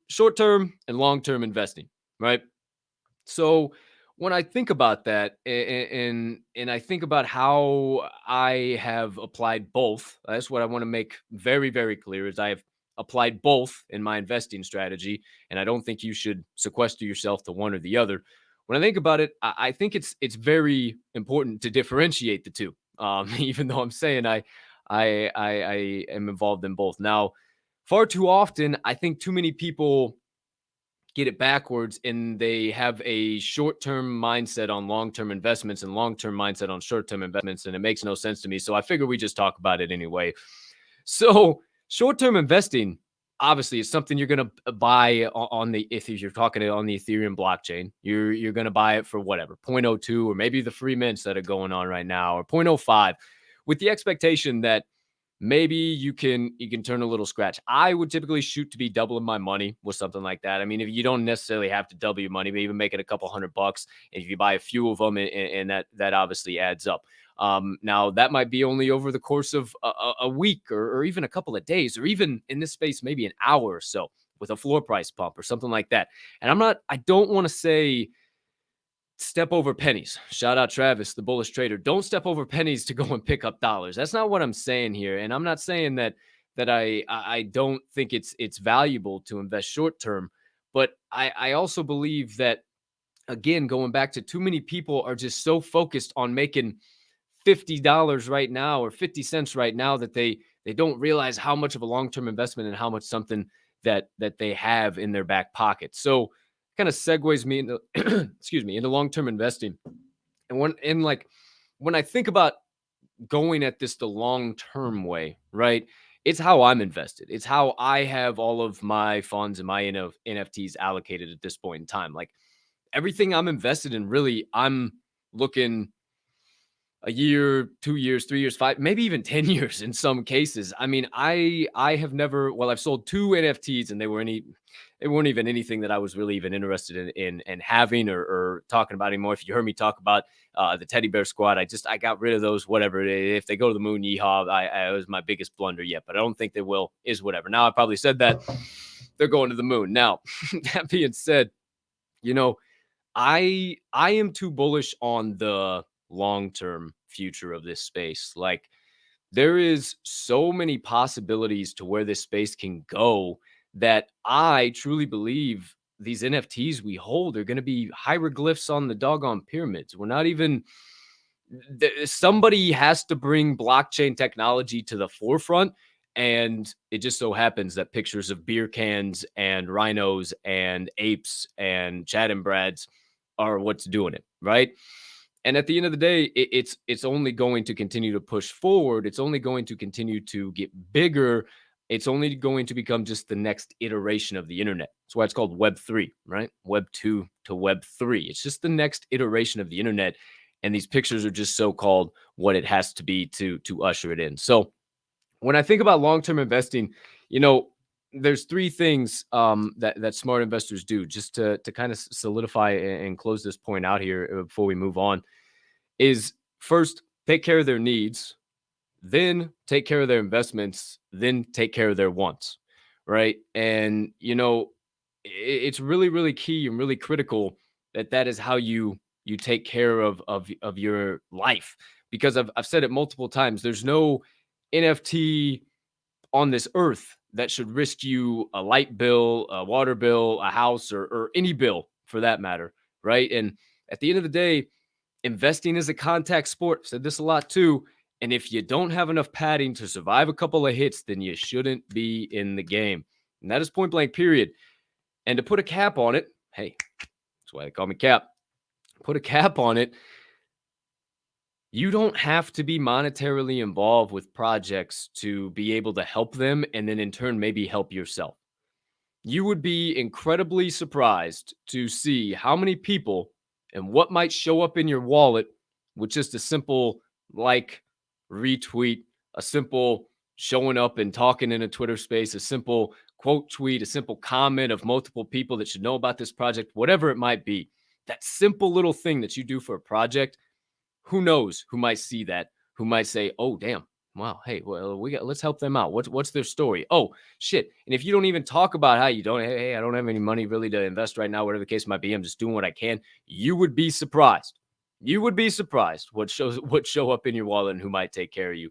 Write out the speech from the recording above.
short-term and long-term investing, right? So when I think about that, and I think about how I have applied both, that's what I want to make very, very clear is I have applied both in my investing strategy, and I don't think you should sequester yourself to one or the other. When I think about it, I think it's very important to differentiate the two. Even though I'm saying I am involved in both. Now, far too often, I think too many people get it backwards and they have a short-term mindset on long-term investments and long-term mindset on short-term investments, and it makes no sense to me. So I figure we just talk about it anyway. So short-term investing obviously is something you're going to buy on the, if you're talking on the Ethereum blockchain, you're going to buy it for whatever, zero point zero 0.02, or maybe the free mints that are going on right now, or 0.05, with the expectation that maybe you can turn a little scratch. I would typically shoot to be doubling my money with something like that. I mean, if you don't necessarily have to double your money, but even make it a couple $100, and if you buy a few of them, and that obviously adds up. Now that might be only over the course of a week, or even a couple of days, or even in this space, maybe an hour or so, with a floor price pump or something like that. And I don't want to say step over pennies. Shout out Travis, the bullish trader. Don't step over pennies to go and pick up dollars. That's not what I'm saying here. And I'm not saying that I don't think it's valuable to invest short term, but I also believe that, again, going back to, too many people are just so focused on making $50 right now or 50 cents right now that they don't realize how much of a long-term investment and how much something that they have in their back pocket. So kind of segues me into excuse me, into long-term investing. And when I think about going at this the long-term way, right? It's how I'm invested. It's how I have all of my funds and my NFTs allocated at this point in time. Like, everything I'm invested in, really, I'm looking a year, 2 years, 3 years, 5, maybe even 10 years in some cases. I mean, I have never, well, I've sold 2 NFTs, and they weren't even anything that I was really even interested in having, or talking about anymore. If you heard me talk about the Teddy Bear Squad, I got rid of those. Whatever, if they go to the moon, yeehaw! It was my biggest blunder yet, but I don't think they will. Is whatever. Now I probably said that they're going to the moon. Now that being said, you know, I am too bullish on the long-term future of this space. Like, there is so many possibilities to where this space can go, that I truly believe these NFTs we hold are going to be hieroglyphs on the doggone pyramids. We're not even, somebody has to bring blockchain technology to the forefront. And it just so happens that pictures of beer cans and rhinos and apes and Chad and Brads are what's doing it, right? And at the end of the day, it's only going to continue to push forward. It's only going to continue to get bigger. It's only going to become just the next iteration of the internet. That's why it's called Web 3, right? Web 2 to Web 3. It's just the next iteration of the internet. And these pictures are just so called what it has to be to usher it in. So when I think about long-term investing, you know, there's 3 things that smart investors do, just to kind of solidify and close this point out here, before we move on. Is, first, take care of their needs, then take care of their investments, then take care of their wants, right? And it's really, really key and really critical that that is how you take care of your life, because I've said it multiple times. There's no NFT on this earth that should risk you a light bill, a water bill, a house, or any bill for that matter, right? And at the end of the day, investing is a contact sport. I've said this a lot too. And if you don't have enough padding to survive a couple of hits, then you shouldn't be in the game. And that is point blank, period. And to put a cap on it, hey, that's why they call me Cap. Put a cap on it. You don't have to be monetarily involved with projects to be able to help them, and then in turn, maybe help yourself. You would be incredibly surprised to see how many people and what might show up in your wallet with just a simple like, retweet, a simple showing up and talking in a Twitter space, a simple quote tweet, a simple comment of multiple people that should know about this project, whatever it might be. That simple little thing that you do for a project, who knows who might see that, who might say, oh, damn, Wow. Hey, well, let's help them out. What's their story? Oh, shit. And if you don't even talk about how you don't, hey, I don't have any money really to invest right now, whatever the case might be, I'm just doing what I can. You would be surprised. You would be surprised what show up in your wallet and who might take care of you.